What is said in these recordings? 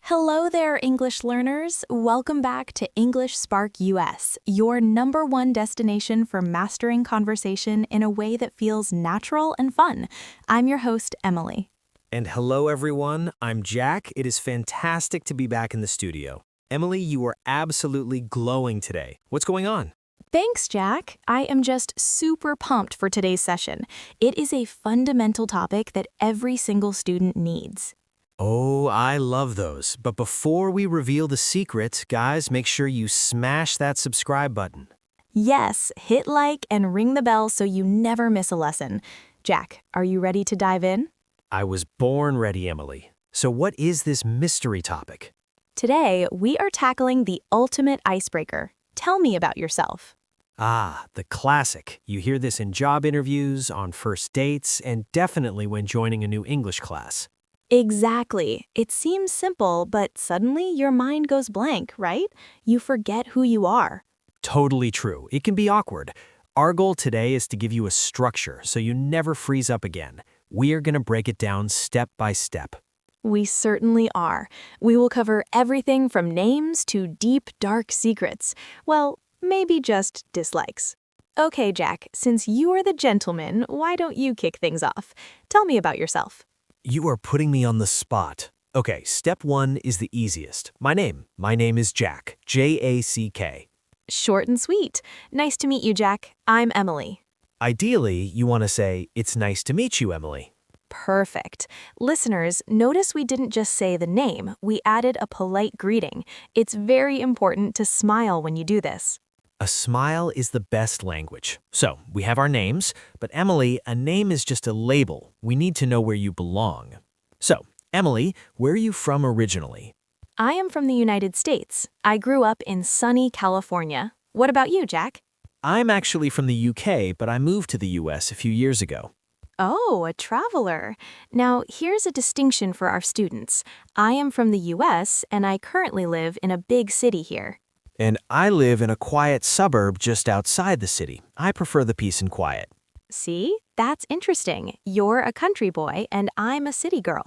Hello there, English learners. Welcome back to English Spark US, your #1 destination for mastering conversation in a way that feels natural and fun. I'm your host, Emily. And hello, everyone. I'm Jack. It is fantastic to be back in the studio. Emily, you are absolutely glowing today. What's going on? Thanks, Jack. I am just super pumped for today's session. It is a fundamental topic that every single student needs. Oh, I love those. But before we reveal the secret, guys, make sure you smash that subscribe button. Yes, hit like and ring the bell so you never miss a lesson. Jack, are you ready to dive in? I was born ready, Emily. So what is this mystery topic? Today, we are tackling the ultimate icebreaker. Tell me about yourself. Ah, the classic. You hear this in job interviews, on first dates, and definitely when joining a new English class. Exactly. It seems simple, but suddenly your mind goes blank, right? You forget who you are. Totally true. It can be awkward. Our goal today is to give you a structure so you never freeze up again. We are going to break it down step by step. We certainly are. We will cover everything from names to deep, dark secrets. Well, maybe just dislikes. Okay, Jack, since you are the gentleman, why don't you kick things off? Tell me about yourself. You are putting me on the spot. Okay, step 1 is the easiest. My name. My name is Jack. J-A-C-K. Short and sweet. Nice to meet you, Jack. I'm Emily. Ideally, you want to say, "It's nice to meet you, Emily." Perfect. Listeners, notice we didn't just say the name, we added a polite greeting. It's very important to smile when you do this. A smile is the best language. So, we have our names, but Emily, a name is just a label. We need to know where you belong. So, Emily, where are you from originally? I am from the United States. I grew up in sunny California. What about you, Jack? I'm actually from the UK, but I moved to the US a few years ago. Oh, a traveler. Now, here's a distinction for our students. I am from the US, and I currently live in a big city here. And I live in a quiet suburb just outside the city. I prefer the peace and quiet. See? That's interesting. You're a country boy, and I'm a city girl.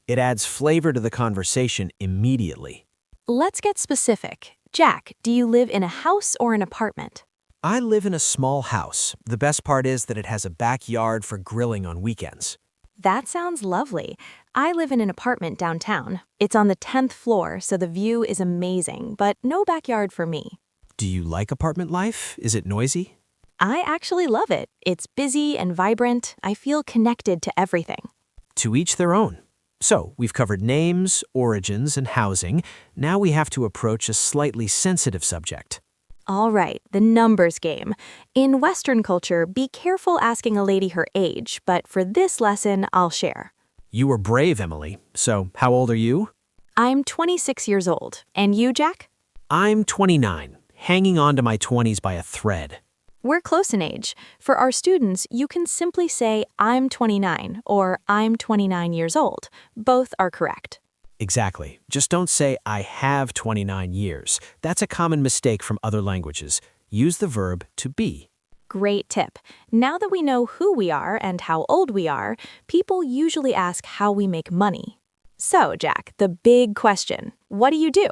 It adds flavor to the conversation immediately. Let's get specific. Jack, do you live in a house or an apartment? I live in a small house. The best part is that it has a backyard for grilling on weekends. That sounds lovely. I live in an apartment downtown. It's on the 10th floor, so the view is amazing, but no backyard for me. Do you like apartment life? Is it noisy? I actually love it. It's busy and vibrant. I feel connected to everything. To each their own. So, we've covered names, origins, and housing. Now we have to approach a slightly sensitive subject. All right, the numbers game. In Western culture, be careful asking a lady her age, but for this lesson, I'll share. You were brave, Emily. So, how old are you? I'm 26 years old. And you, Jack? I'm 29, hanging on to my 20s by a thread. We're close in age. For our students, you can simply say, I'm 29 or I'm 29 years old. Both are correct. Exactly. Just don't say, "I have 29 years." That's a common mistake from other languages. Use the verb to be. Great tip. Now that we know who we are and how old we are, people usually ask how we make money. So, Jack, the big question, what do you do?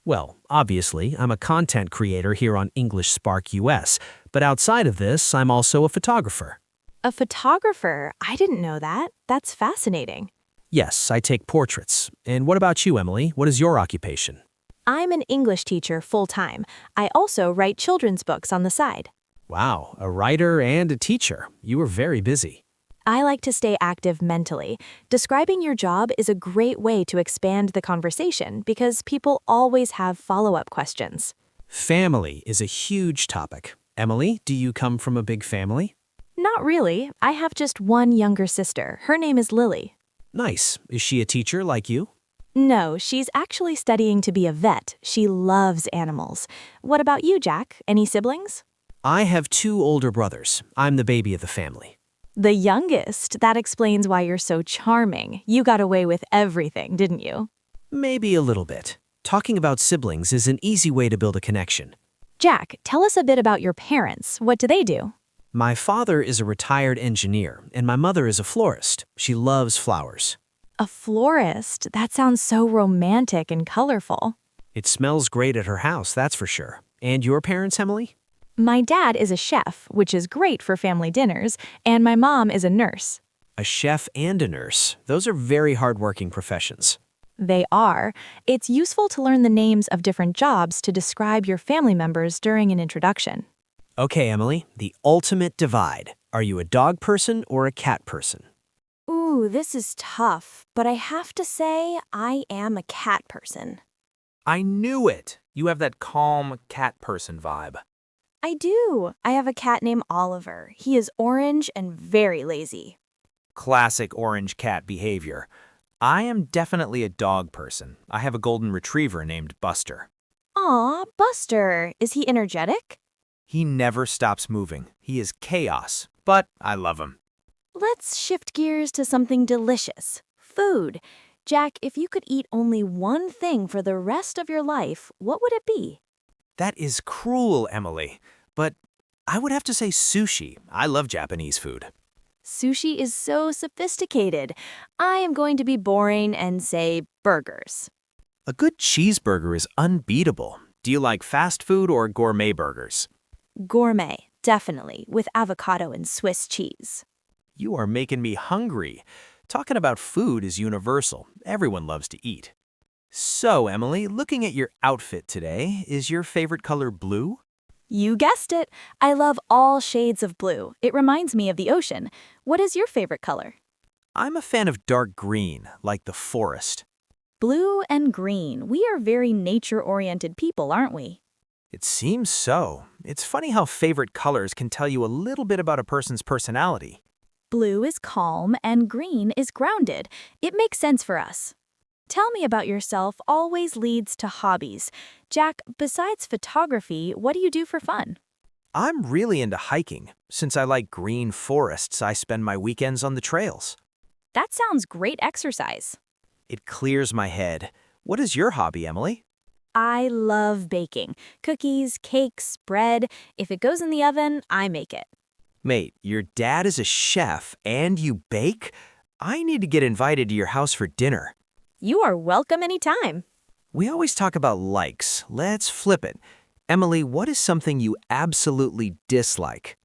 Well, obviously, I'm a content creator here on English Spark US, but outside of this, I'm also a photographer. A photographer? I didn't know that. That's fascinating. Yes, I take portraits. And what about you, Emily? What is your occupation? I'm an English teacher full-time. I also write children's books on the side. Wow, a writer and a teacher. You are very busy. I like to stay active mentally. Describing your job is a great way to expand the conversation because people always have follow-up questions. Family is a huge topic. Emily, do you come from a big family? Not really. I have just one younger sister. Her name is Lily. Nice. Is she a teacher like you? No, she's actually studying to be a vet. She loves animals. What about you, Jack? Any siblings? I have 2 older brothers. I'm the baby of the family. The youngest. That explains why you're so charming. You got away with everything, didn't you? Maybe a little bit. Talking about siblings is an easy way to build a connection. Jack, tell us a bit about your parents. What do they do? My father is a retired engineer, and my mother is a florist. She loves flowers. A florist? That sounds so romantic and colorful. It smells great at her house, that's for sure. And your parents, Emily? My dad is a chef, which is great for family dinners, and my mom is a nurse. A chef and a nurse. Those are very hardworking professions. They are. It's useful to learn the names of different jobs to describe your family members during an introduction. Okay, Emily, the ultimate divide. Are you a dog person or a cat person? Ooh, this is tough, but I have to say I am a cat person. I knew it! You have that calm cat person vibe. I do. I have a cat named Oliver. He is orange and very lazy. Classic orange cat behavior. I am definitely a dog person. I have a golden retriever named Buster. Aw, Buster. Is he energetic? He never stops moving. He is chaos, but I love him. Let's shift gears to something delicious. Food. Jack, if you could eat only one thing for the rest of your life, what would it be? That is cruel, Emily. But I would have to say sushi. I love Japanese food. Sushi is so sophisticated. I am going to be boring and say burgers. A good cheeseburger is unbeatable. Do you like fast food or gourmet burgers? Gourmet, definitely, with avocado and Swiss cheese. You are making me hungry. Talking about food is universal. Everyone loves to eat. So, Emily, looking at your outfit today, is your favorite color blue? You guessed it. I love all shades of blue. It reminds me of the ocean. What is your favorite color? I'm a fan of dark green, like the forest. Blue and green. We are very nature-oriented people, aren't we? It seems so. It's funny how favorite colors can tell you a little bit about a person's personality. Blue is calm and green is grounded. It makes sense for us. Tell me about yourself always leads to hobbies. Jack, besides photography, what do you do for fun? I'm really into hiking. Since I like green forests, I spend my weekends on the trails. That sounds great exercise. It clears my head. What is your hobby, Emily? I love baking. Cookies, cakes, bread. If it goes in the oven, I make it. Mate, your dad is a chef and you bake? I need to get invited to your house for dinner. You are welcome anytime. We always talk about likes. Let's flip it. Emily, what is something you absolutely dislike?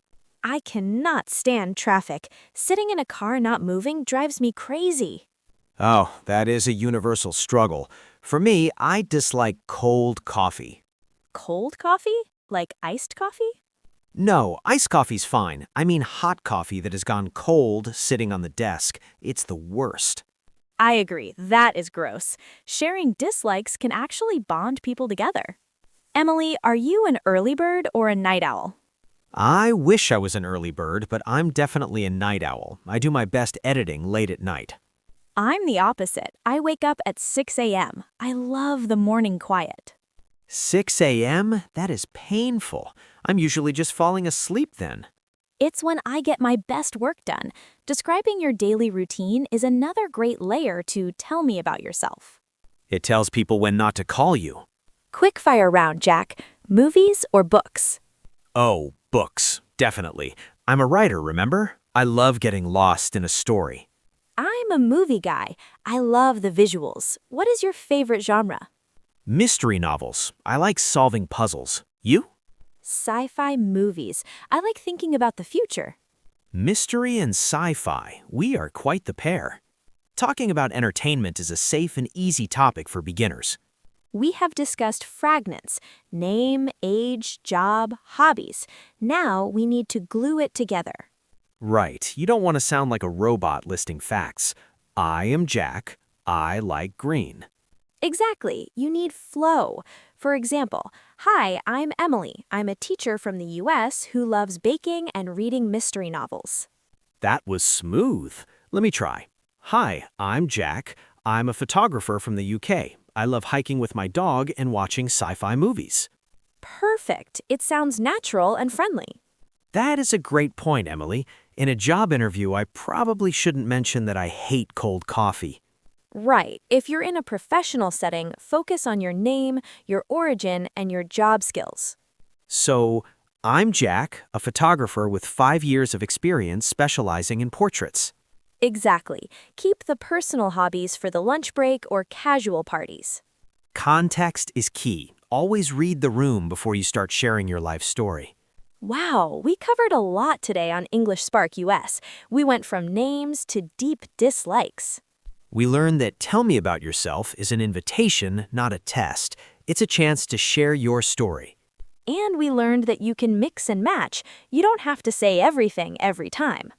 I cannot stand traffic. Sitting in a car not moving drives me crazy. Oh, that is a universal struggle. For me, I dislike cold coffee. Cold coffee? Like iced coffee? No, iced coffee's fine. I mean hot coffee that has gone cold sitting on the desk. It's the worst. I agree. That is gross. Sharing dislikes can actually bond people together. Emily, are you an early bird or a night owl? I wish I was an early bird, but I'm definitely a night owl. I do my best editing late at night. I'm the opposite. I wake up at 6 a.m. I love the morning quiet. 6 a.m.? That is painful. I'm usually just falling asleep then. It's when I get my best work done. Describing your daily routine is another great layer to tell me about yourself. It tells people when not to call you. Quickfire round, Jack. Movies or books? Oh, books. Definitely. I'm a writer, remember? I love getting lost in a story. I'm a movie guy. I love the visuals. What is your favorite genre? Mystery novels. I like solving puzzles. You? Sci-fi movies. I like thinking about the future. Mystery and sci-fi. We are quite the pair. Talking about entertainment is a safe and easy topic for beginners. We have discussed fragments, name, age, job, hobbies. Now we need to glue it together. Right. You don't want to sound like a robot listing facts. I am Jack. I like green. Exactly. You need flow. For example, hi, I'm Emily. I'm a teacher from the US who loves baking and reading mystery novels. That was smooth. Let me try. Hi, I'm Jack. I'm a photographer from the UK. I love hiking with my dog and watching sci-fi movies. Perfect. It sounds natural and friendly. That is a great point, Emily. In a job interview, I probably shouldn't mention that I hate cold coffee. Right. If you're in a professional setting, focus on your name, your origin, and your job skills. So, I'm Jack, a photographer with 5 years of experience specializing in portraits. Exactly. Keep the personal hobbies for the lunch break or casual parties. Context is key. Always read the room before you start sharing your life story. Wow, we covered a lot today on English Spark US. We went from names to deep dislikes. We learned that tell me about yourself is an invitation, not a test. It's a chance to share your story. And we learned that you can mix and match. You don't have to say everything every time.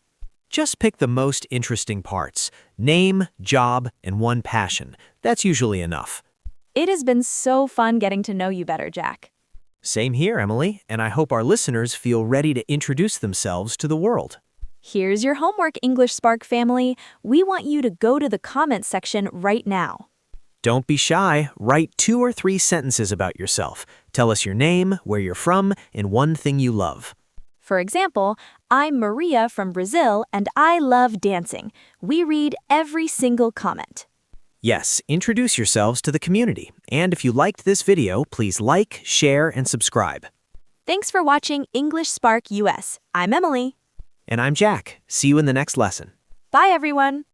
Just pick the most interesting parts. Name, job, and one passion. That's usually enough. It has been so fun getting to know you better, Jack. Same here, Emily, and I hope our listeners feel ready to introduce themselves to the world. Here's your homework, English Spark family. We want you to go to the comments section right now. Don't be shy. Write 2 or 3 sentences about yourself. Tell us your name, where you're from, and one thing you love. For example, I'm Maria from Brazil and I love dancing. We read every single comment. Yes, introduce yourselves to the community. And if you liked this video, please like, share, and subscribe. Thanks for watching English Spark US. I'm Emily. And I'm Jack. See you in the next lesson. Bye, everyone.